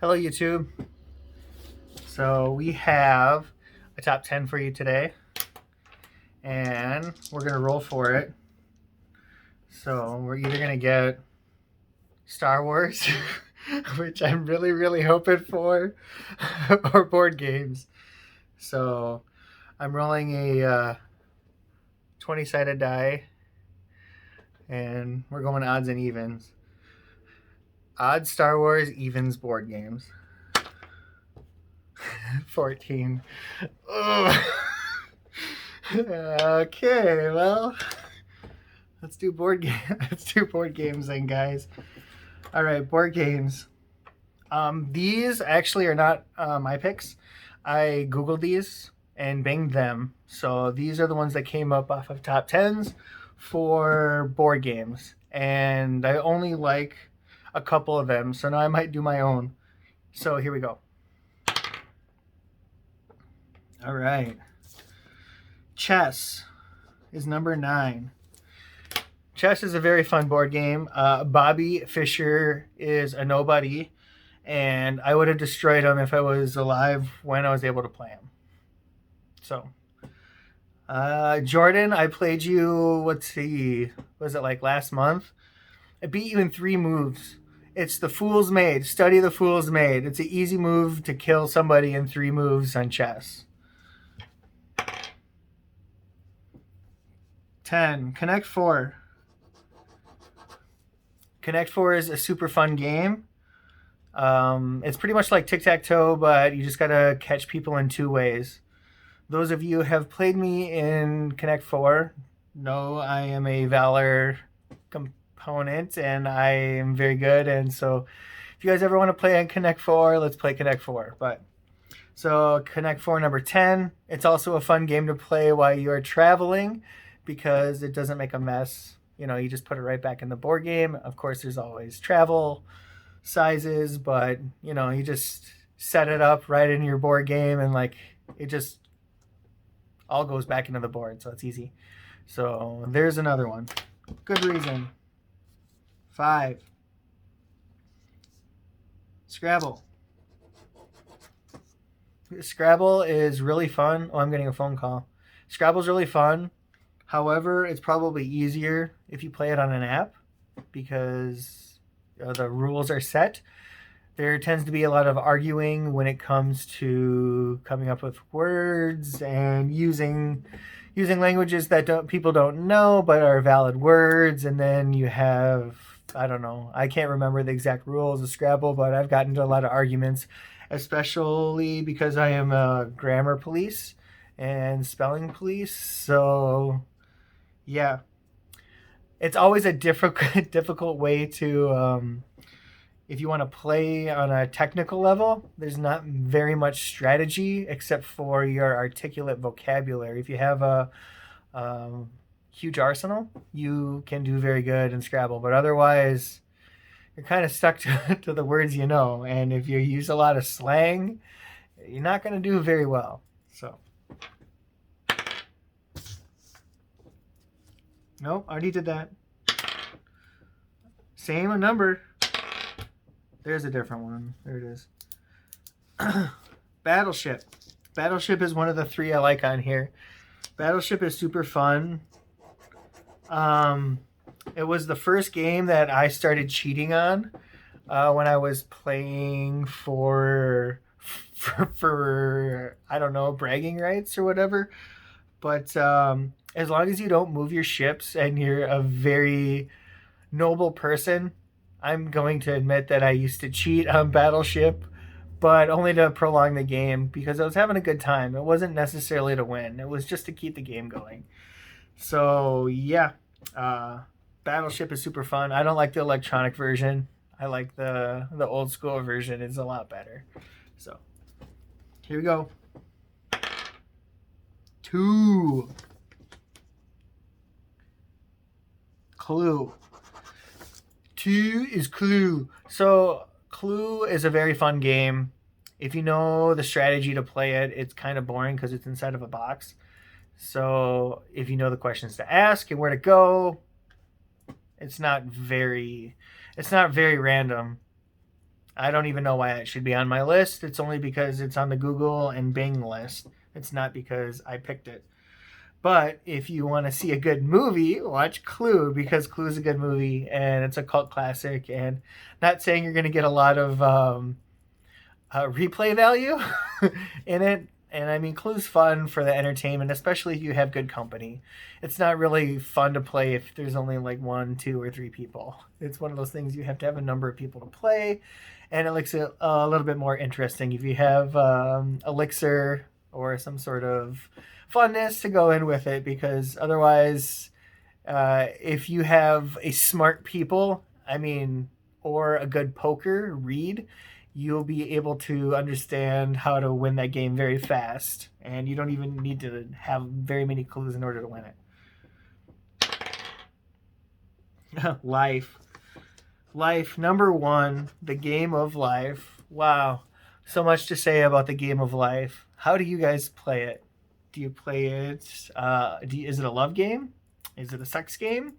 Hello, YouTube. So we have a top 10 for you today, and we're going to roll for it. So we're either going to get Star Wars, which I'm really, really hoping for, or board games. So I'm rolling a 20-sided die, and we're going odds and evens. Odds Star Wars, evens board games. 14. Ugh. Okay, well, let's do board game. Let's do board games then, guys. All right, board games. These actually are not my picks. I googled these and banged them. So these are the ones that came up off of top tens for board games, and I only like a couple of them. So now I might do my own. So here we go. All right. Chess is number 9. Chess is a very fun board game. Bobby Fischer is a nobody, and I would have destroyed him if I was alive when I was able to play him. So, Jordan, I played you, was it like last month? I beat you in 3 moves. It's the Fool's Maid. Study the Fool's Maid. It's an easy move to kill somebody in 3 moves on chess. 10. Connect 4. Connect 4 is a super fun game. It's pretty much like tic-tac-toe, but you just gotta catch people in 2 ways. Those of you who have played me in Connect 4 know I am a Valor component, and I am very good. And so if you guys ever want to play on Connect 4, let's play Connect 4. So Connect 4 number 10. It's also a fun game to play while you are traveling because it doesn't make a mess. You just put it right back in the board game. Of course, there's always travel sizes, but you just set it up right in your board game, and it just all goes back into the board, so it's easy. So there's another one. Good reason. 5. Scrabble. Scrabble is really fun. Oh, I'm getting a phone call. Scrabble's really fun. However, it's probably easier if you play it on an app because the rules are set. There tends to be a lot of arguing when it comes to coming up with words and using languages that people don't know but are valid words. And then you have, I don't know, I can't remember the exact rules of Scrabble, but I've gotten into a lot of arguments, especially because I am a grammar police and spelling police. So yeah, it's always a difficult way to, if you want to play on a technical level, there's not very much strategy except for your articulate vocabulary. If you have a huge arsenal, you can do very good in Scrabble, but otherwise you're kind of stuck to the words you know, and if you use a lot of slang, you're not going to do very well. So nope, already did that. Same number. There's a different one. There it is. Battleship. Battleship is one of the 3 I like on here. Battleship is super fun. It was the first game that I started cheating on when I was playing for I don't know, bragging rights or whatever. But as long as you don't move your ships and you're a very noble person, I'm going to admit that I used to cheat on Battleship, but only to prolong the game because I was having a good time. It wasn't necessarily to win. It was just to keep the game going. So yeah, Battleship is super fun. I don't like the electronic version. I like the old school version. It's a lot better. So here we go. 2. Clue. 2 is Clue. So Clue is a very fun game. If you know the strategy to play it, it's kind of boring because it's inside of a box. So if you know the questions to ask and where to go, it's not very random. I don't even know why it should be on my list. It's only because it's on the Google and Bing list. It's not because I picked it. But if you want to see a good movie, watch Clue, because Clue is a good movie and it's a cult classic. And not saying you're going to get a lot of replay value in it. And I mean, Clue's fun for the entertainment, especially if you have good company. It's not really fun to play if there's only like 1, 2, or 3 people. It's one of those things you have to have a number of people to play, and it makes it a little bit more interesting if you have Elixir or some sort of funness to go in with it, because otherwise, if you have a smart people, I mean, or a good poker read, you'll be able to understand how to win that game very fast, and you don't even need to have very many clues in order to win it. Life number 1, the game of life. Wow, so much to say about the game of life. How do you guys play it? Do you play it? Is it a love game? Is it a sex game?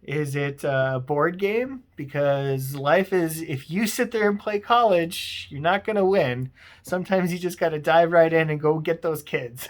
Is it a board game? Because life is, if you sit there and play college, you're not going to win. Sometimes you just got to dive right in and go get those kids.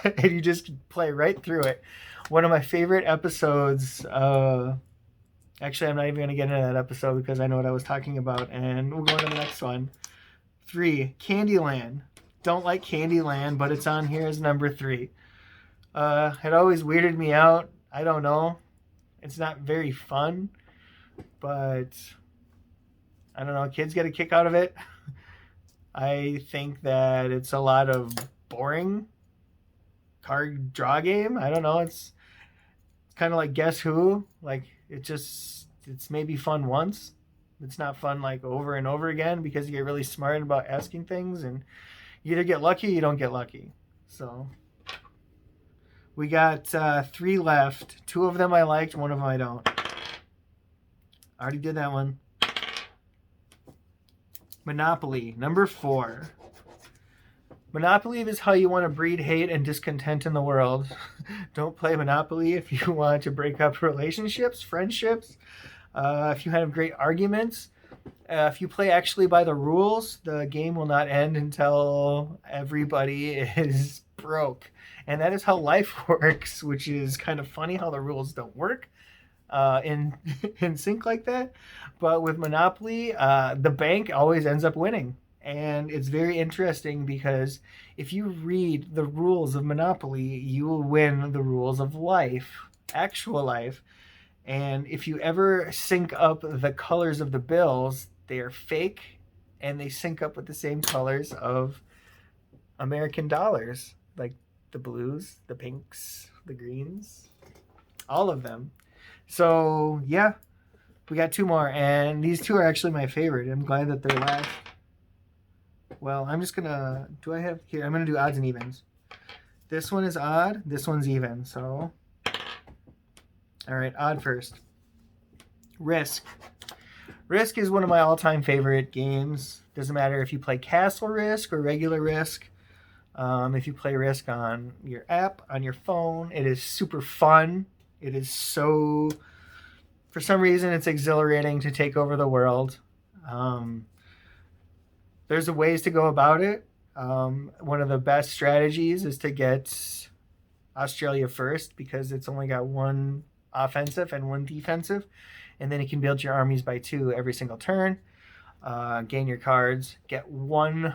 And you just play right through it. One of my favorite episodes, actually, I'm not even going to get into that episode because I know what I was talking about. And we'll go on to the next one. 3, Candyland. Don't like Candyland, but it's on here as number 3. It always weirded me out. I don't know. It's not very fun, but I don't know. Kids get a kick out of it. I think that it's a lot of boring card draw game. I don't know. It's kind of like Guess Who. Like it's maybe fun once. It's not fun like over and over again because you get really smart about asking things, and you either get lucky or you don't get lucky. So we got 3 left. 2 of them I liked, 1 of them I don't. I already did that one. Monopoly, number 4. Monopoly is how you want to breed hate and discontent in the world. Don't play Monopoly if you want to break up relationships, friendships, if you have great arguments. If you play actually by the rules, the game will not end until everybody is broke. And that is how life works, which is kind of funny how the rules don't work in sync like that. But with Monopoly, the bank always ends up winning. And it's very interesting because if you read the rules of Monopoly, you will win the rules of life, actual life. And if you ever sync up the colors of the bills, they are fake and they sync up with the same colors of American dollars, like the blues, the pinks, the greens, all of them. So yeah, we got 2 more, and these 2 are actually my favorite. I'm glad that they're last. Well, I'm just gonna, I'm gonna do odds and evens. This one is odd, this one's even, so. All right, odd first. Risk. Risk is one of my all-time favorite games. Doesn't matter if you play Castle Risk or regular Risk. If you play Risk on your app, on your phone, it is super fun. It is so, for some reason, it's exhilarating to take over the world. There's ways to go about it. One of the best strategies is to get Australia first because it's only got 1 offensive and 1 defensive, and then you can build your armies by 2 every single turn. Gain your cards, get one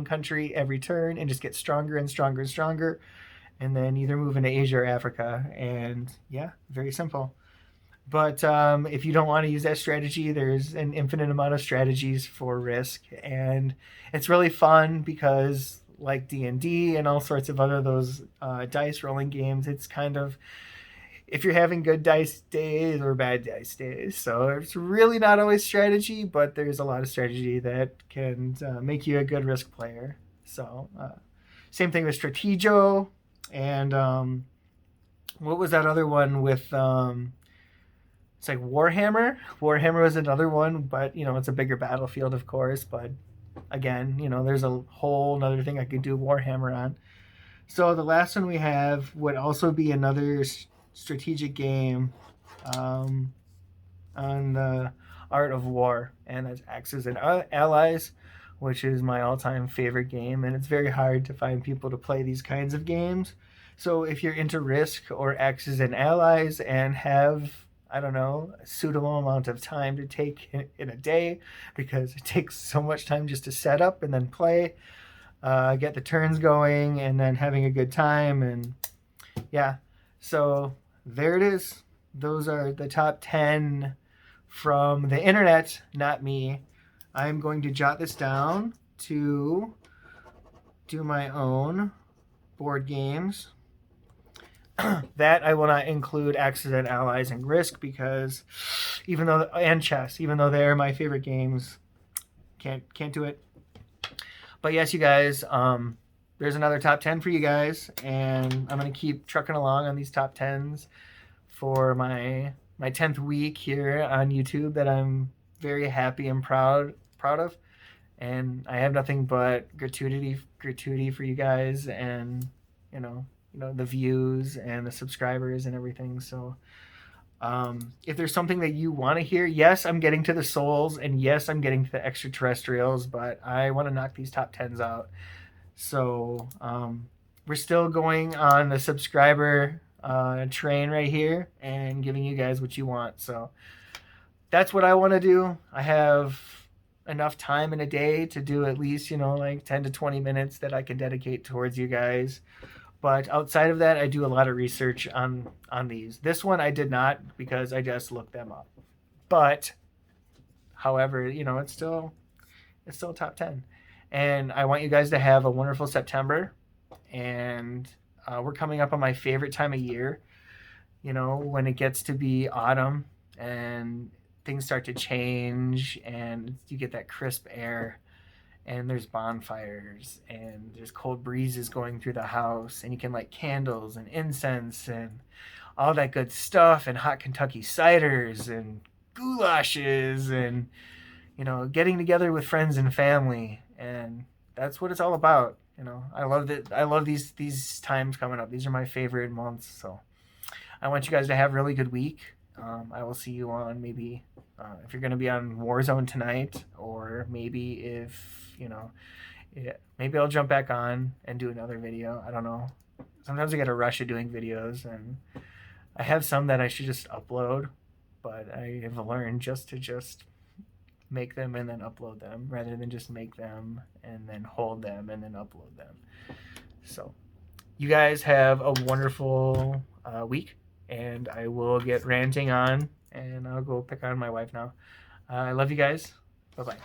country every turn, and just get stronger and stronger and stronger, and then either move into Asia or Africa. And yeah, very simple. But if you don't want to use that strategy, there's an infinite amount of strategies for Risk, and it's really fun because like D&D and all sorts of other those dice rolling games, it's kind of, if you're having good dice days or bad dice days. So it's really not always strategy, but there's a lot of strategy that can make you a good Risk player. So same thing with Strategio, and what was that other one with, it's like Warhammer. Warhammer was another one, but it's a bigger battlefield, of course, but again, there's a whole other thing I could do Warhammer on. So the last one we have would also be another strategic game on the Art of War, and that's Axis and Allies, which is my all-time favorite game, and it's very hard to find people to play these kinds of games. So if you're into Risk or Axis and Allies and have, I don't know, a suitable amount of time to take in a day, because it takes so much time just to set up and then play, get the turns going, and then having a good time. And yeah, so there it is. Those are the top 10 from the internet, not me. I'm going to jot this down to do my own board games. That I will not include Axis and Allies and Risk, because and chess, even though they're my favorite games, can't do it. But yes, you guys, there's another top 10 for you guys, and I'm going to keep trucking along on these top 10s for my 10th week here on YouTube that I'm very happy and proud of. And I have nothing but gratuity for you guys, and you know the views and the subscribers and everything. So if there's something that you want to hear, yes, I'm getting to the souls, and yes, I'm getting to the extraterrestrials, but I want to knock these top 10s out. So we're still going on the subscriber train right here and giving you guys what you want. So that's what I want to do. I have enough time in a day to do at least, like 10 to 20 minutes that I can dedicate towards you guys. But outside of that, I do a lot of research on these. This one I did not, because I just looked them up. But however, it's still top 10. And I want you guys to have a wonderful September. And we're coming up on my favorite time of year, when it gets to be autumn and things start to change and you get that crisp air, and there's bonfires and there's cold breezes going through the house, and you can light candles and incense and all that good stuff, and hot Kentucky ciders and goulashes, and getting together with friends and family. And that's what it's all about. I love these times coming up. These are my favorite months. So I want you guys to have a really good week. I will see you on maybe if you're going to be on Warzone tonight, or maybe if maybe I'll jump back on and do another video. I don't know. Sometimes I get a rush of doing videos, and I have some that I should just upload, but I have learned just to make them and then upload them, rather than just make them and then hold them and then upload them. So you guys have a wonderful week, and I will get ranting on, and I'll go pick on my wife now. I love you guys. Bye-bye.